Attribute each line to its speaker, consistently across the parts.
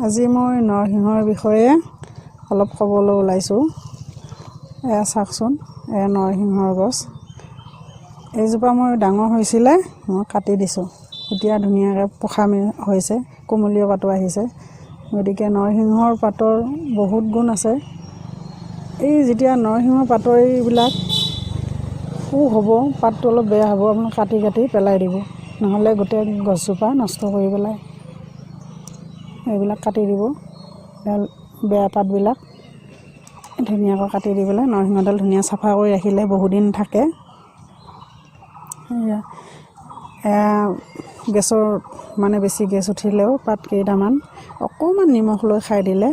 Speaker 1: আজি মই নৰসিংহৰ বিষয়ে অলপ ক'বলৈ ওলাইছোঁ। এয়া চাওকচোন, এয়া নৰসিংহৰ গছ। এইজোপা মোৰ ডাঙৰ হৈছিলে, মই কাটি দিছোঁ। এতিয়া ধুনীয়াকৈ পোখা হৈছে, কুমলীয়া পাতো আহিছে। গতিকে নৰসিংহৰ পাতৰ বহুত গুণ আছে। এই যেতিয়া নৰসিংহৰ পাতৰ এইবিলাক হ'ব, পাতটো অলপ বেয়া হ'ব, আপুনি কাটি কাটি পেলাই দিব, নহ'লে গোটেই গছজোপা নষ্ট কৰি পেলাই। এইবিলাক কাটি দিব, বেয়া পাতবিলাক ধুনীয়াকৈ কাটি দি পেলাই নৰসিংহডাল ধুনীয়া চাফা কৰি ৰাখিলে বহুদিন থাকে। এয়া গেছৰ বেছি গেছ উঠিলেও পাত কেইটামান অকণমান নিমখ লৈ খাই দিলে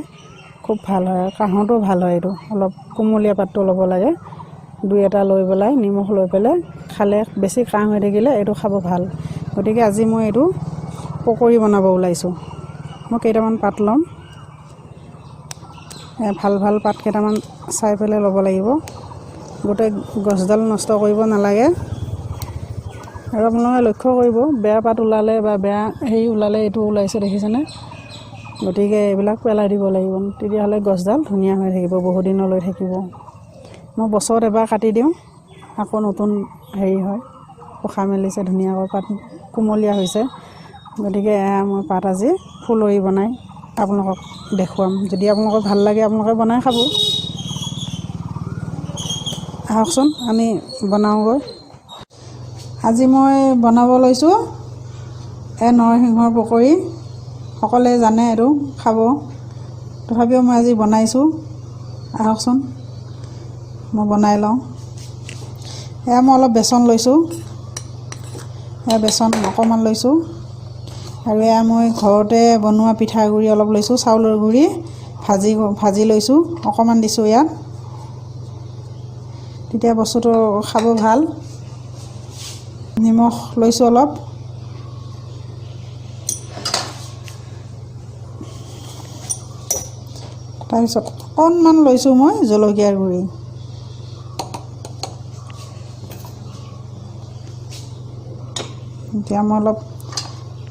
Speaker 1: খুব ভাল হয়। কাহতো ভাল হয়। এইটো অলপ কুমলীয়া পাতটো ল'ব লাগে, 2-এটা লৈ পেলাই নিমখ লৈ পেলাই খালে বেছি কাহ হৈ থাকিলে এইটো খাব ভাল। গতিকে আজি মই এইটো পকৰি বনাব ওলাইছোঁ। মই কেইটামান পাত ল'ম, ভাল ভাল পাত কেইটামান চাই পেলাই ল'ব লাগিব। গোটেই গছডাল নষ্ট কৰিব নালাগে। আৰু আপোনালোকে লক্ষ্য কৰিব, বেয়া পাত ওলালে বা বেয়া ওলালে এইটো ওলাইছে দেখিছেনে? গতিকে এইবিলাক পেলাই দিব লাগিব, তেতিয়াহ'লে গছডাল ধুনীয়া হৈ থাকিব, বহুদিনলৈ থাকিব। মই বছৰত এবাৰ কাটি দিওঁ, আকৌ নতুন হয়, পোখা মেলিছে, ধুনীয়াকৈ পাত কুমলীয়া হৈছে। গতিকে মই পাত আজি ফুলৰি বনাই আপোনালোকক দেখুৱাম। যদি আপোনালোকৰ ভাল লাগে আপোনালোকে বনাই খাব। আহকচোন আমি বনাওঁগৈ। আজি মই বনাব লৈছোঁ নৰসিংহৰ পকৰি। সকলোৱে জানে এইটো খাব, তথাপিও মই আজি বনাইছোঁ। আহকচোন মই বনাই লওঁ। মই অলপ বেচন লৈছোঁ, বেচন অকণমান লৈছোঁ। আৰু মই ঘৰতে বনোৱা পিঠাগুড়ি অলপ লৈছোঁ, চাউলৰ গুড়ি ভাজি লৈছোঁ, অকণমান দিছোঁ ইয়াত, তেতিয়া বস্তুটো খাব ভাল। নিমখ লৈছোঁ অলপ, তাৰপিছত অকণমান লৈছোঁ মই জলকীয়াৰ গুড়ি। এতিয়া মই অলপ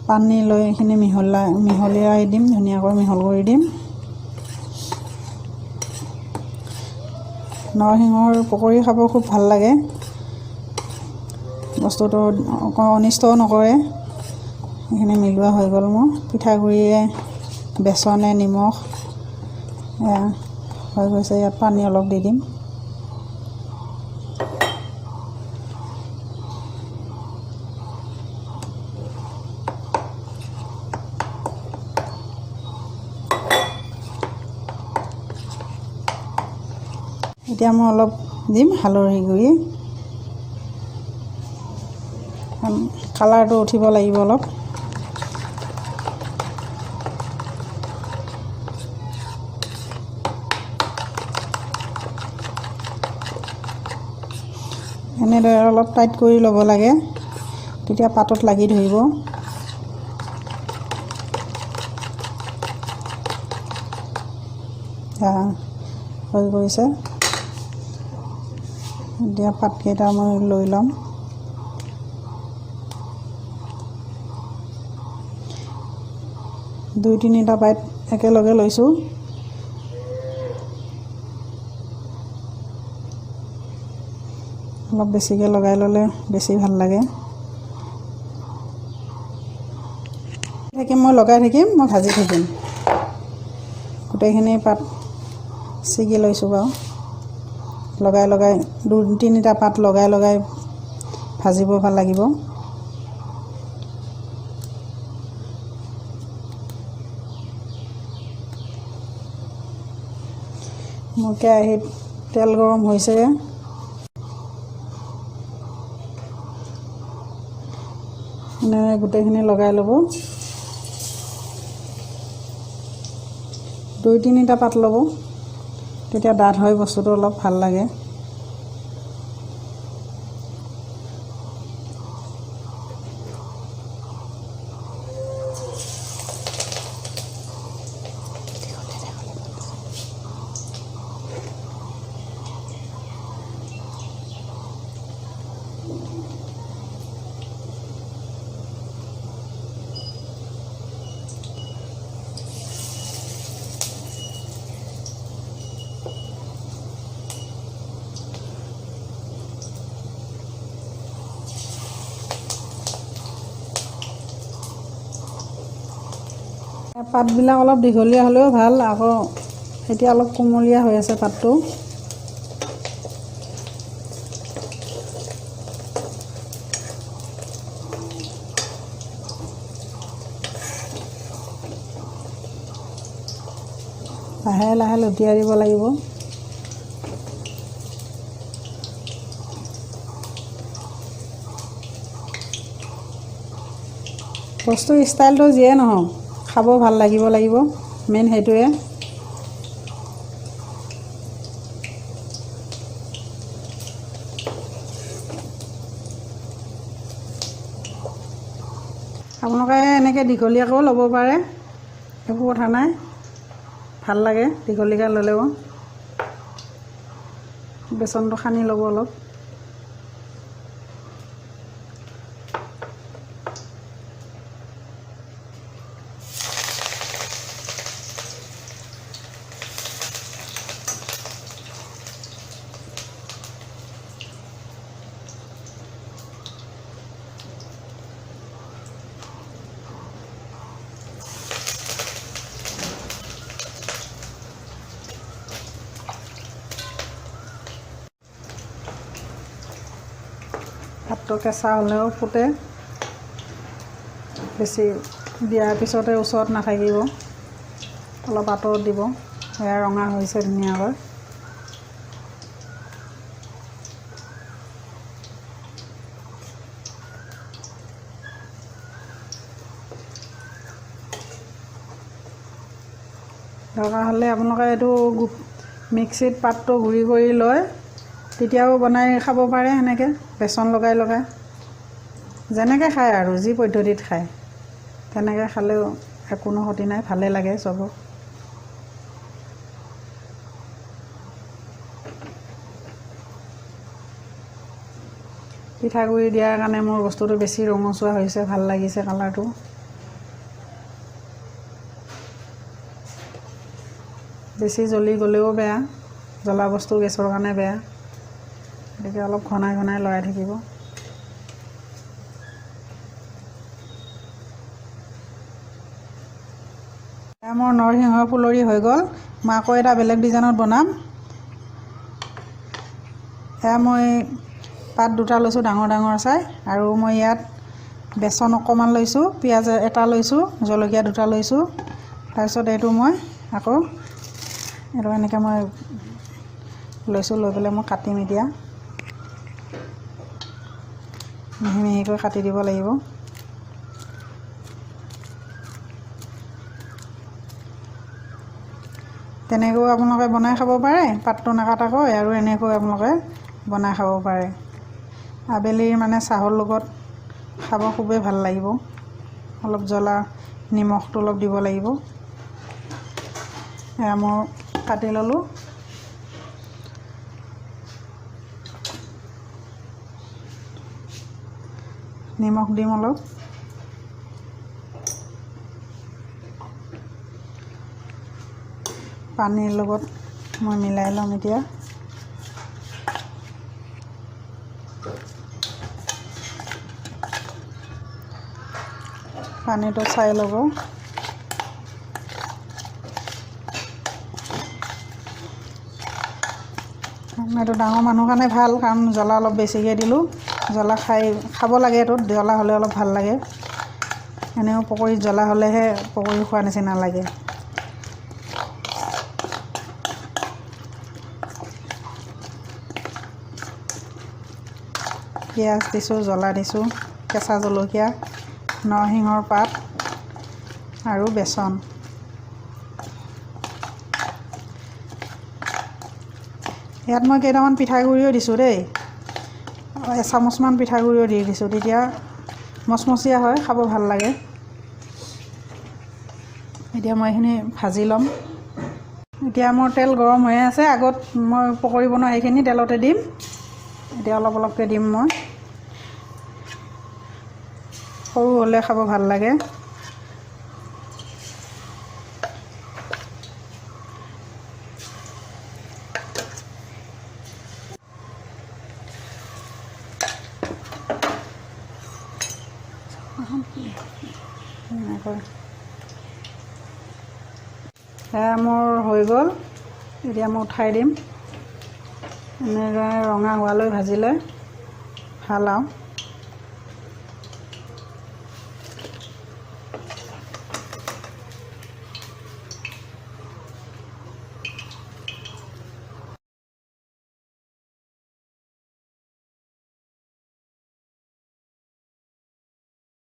Speaker 1: পানী লৈ এইখিনি মিহলিয়াই দিম, ধুনীয়াকৈ মিহল কৰি দিম। নৰসিংহৰ পকৰি খাব খুব ভাল লাগে, বস্তুটো অনিষ্টও নকৰে। এইখিনি মিলোৱা হৈ গ'ল মোৰ, পিঠাগুড়িয়ে, বেচনে, নিমখ হৈ গৈছে। ইয়াত পানী অলপ দি দিম। এতিয়া মই অলপ দিম হালধি গুড়ি, কালাৰটো উঠিব লাগিব অলপ। এনেদৰে অলপ টাইট কৰি ল'ব লাগে, তেতিয়া পাতত লাগি ধৰিব। হৈ গৈছে। এতিয়া পাতকেইটা মই লৈ ল'ম। দুই তিনিটা পাত একেলগে লৈছোঁ। অলপ বেছিকৈ লগাই ল'লে বেছি ভাল লাগে। মই লগাই থাকিম, মই ভাজি থাকিম। গোটেইখিনি পাত ছিগি লৈছোঁ বাৰু, লগাই 2-3টা পাত লগাই ভাজিব ভাল লাগিব। মোৰ কেৰাহীত তেল গৰম হৈছে, এনেকৈ গোটেইখিনি লগাই ল'ব। 2-3টা পাত ল'ব, তেতিয়া ডাঠ হয় বস্তুটো, অলপ ভাল লাগে। পাতবিলাক অলপ দীঘলীয়া হ'লেও ভাল। আকৌ এতিয়া অলপ কোমলীয়া হৈ আছে পাতটো। লাহে লাহে লটিয়াই দিব লাগিব। বস্তুৰ ষ্টাইলটো যিয়ে নহওক খাব ভাল লাগিব মেইন সেইটোৱে। আপোনালোকে এনেকৈ দীঘলীয়াকৈও ল'ব পাৰে, একো কথা নাই, ভাল লাগে দীঘলীয়াকৈ ল'লেও। বেচনটো সানি ল'ব অলপ। ভাতটো কেঁচা হ'লেও ফুটে, বেছি দিয়াৰ পিছতে ওচৰত নাথাকিব, অলপ আঁতৰত দিব। এয়া ৰঙা হৈছে ধুনীয়াকৈ। দৰকাৰ হ'লে আপোনালোকে এইটো মিক্সিত পাতটো গুড়ি কৰি লয়, তেতিয়াও বনাই খাব পাৰে সেনেকৈ বেচন লগাই লগাই। যেনেকৈ খায় আৰু যি পদ্ধতিত খায় তেনেকৈ খালেও কোনো ক্ষতি নাই, ভালে লাগে চবক। পিঠাগুড়ি দিয়াৰ কাৰণে মোৰ বস্তুটো বেছি ৰঙচুৱা হৈছে, ভাল লাগিছে কালাৰটো। বেছি জ্বলি গ'লেও বেয়া, জ্বলা বস্তু গেছৰ কাৰণে বেয়া, গতিকে অলপ ঘনাই ঘনাই লৰাই থাকিব। মোৰ নৰসিংহ ফুলৰি হৈ গ'ল। মই আকৌ এটা বেলেগ ডিজাইনত বনাম। এয়া মই পাত দুটা লৈছোঁ ডাঙৰ ডাঙৰ চাই, আৰু মই ইয়াত বেচন অকণমান লৈছোঁ, পিঁয়াজ এটা লৈছোঁ, জলকীয়া দুটা লৈছোঁ। তাৰপিছত এইটো মই আকৌ এইটো এনেকৈ মই লৈছোঁ, লৈ পেলাই মই কাটিম এতিয়া। মিহি মিহিকৈ কাটি দিব লাগিব। তেনেকৈও আপোনালোকে বনাই খাব পাৰে, পাতটো নাকাটাকৈ, আৰু এনেকৈ আপোনালোকে বনাই খাব পাৰে। আবেলিৰ মানে চাহৰ লগত খাব খুবেই ভাল লাগিব। অলপ জ্বলা নিমখটো অলপ দিব লাগিব। এয়া মই কাটি ল'লোঁ। নিমখ দিম অলপ। পানীৰ লগত মই মিলাই ল'ম এতিয়া। পানীটো চাই ল'ব। এইটো ডাঙৰ মানুহৰ কাৰণে ভাল, কাৰণ জ্বলা অলপ বেছিকৈ দিলোঁ। জ্বলা খাব লাগে, এইটোত জ্বলা হ'লে অলপ ভাল লাগে। এনেও পকৰীত জ্বলা হ'লেহে পকৰী খোৱা নিচিনা লাগে। পিঁয়াজ দিছোঁ, জ্বলা দিছোঁ, কেঁচা জলকীয়া, নৰসিংহৰ পাত আৰু বেচন। ইয়াত মই কেইটামান পিঠাগুড়িও দিছোঁ দেই, এচামুচমান পিঠাগুড়িও দি দিছোঁ, তেতিয়া মচমচীয়া হয়, খাব ভাল লাগে। এতিয়া মই এইখিনি ভাজি ল'ম। এতিয়া মোৰ তেল গৰম হৈ আছে, আগত মই পকৰী বনোৱা সেইখিনি তেলতে দিম। এতিয়া অলপ অলপকৈ দিম মই। সৰু হ'লে খাব ভাল লাগে। এনেকৈ সেয়া মোৰ হৈ গ'ল। এতিয়া মই উঠাই দিম। এনেদৰে ৰঙা হোৱালৈ ভাজিলে ভাল আৰু